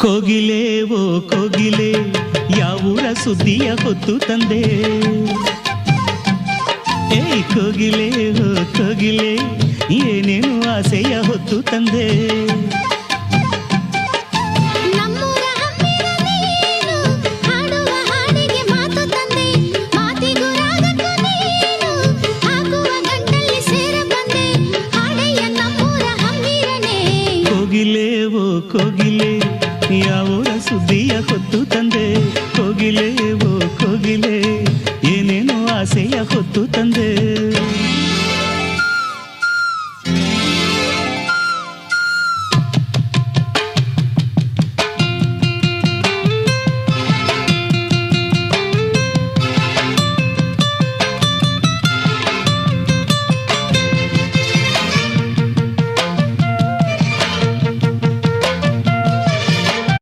ಕೋಗಿಲೆ ಓ ಕೋಗಿಲೆ ಯಾವೂರ ಸುದ್ದಿಯ ಹೊತ್ತು ತಂದೆ. ಏ ಕೋಗಿಲೆ ಓ ಕೋಗಿಲೆ ಏನೇನು ಆಸೆಯ ಹೊತ್ತು ತಂದೆ. ಕೋಗಿಲೆ ಓ ಕೋಗಿಲೆ ಯಾವೂರ ಸುದ್ದಿಯ ಹೊತ್ತು ತಂದೆ. ಕೋಗಿಲೆ ಓ ಕೋಗಿಲೆ ಏನೇನು ಆಸೆಯ ಹೊತ್ತು ತಂದೆ.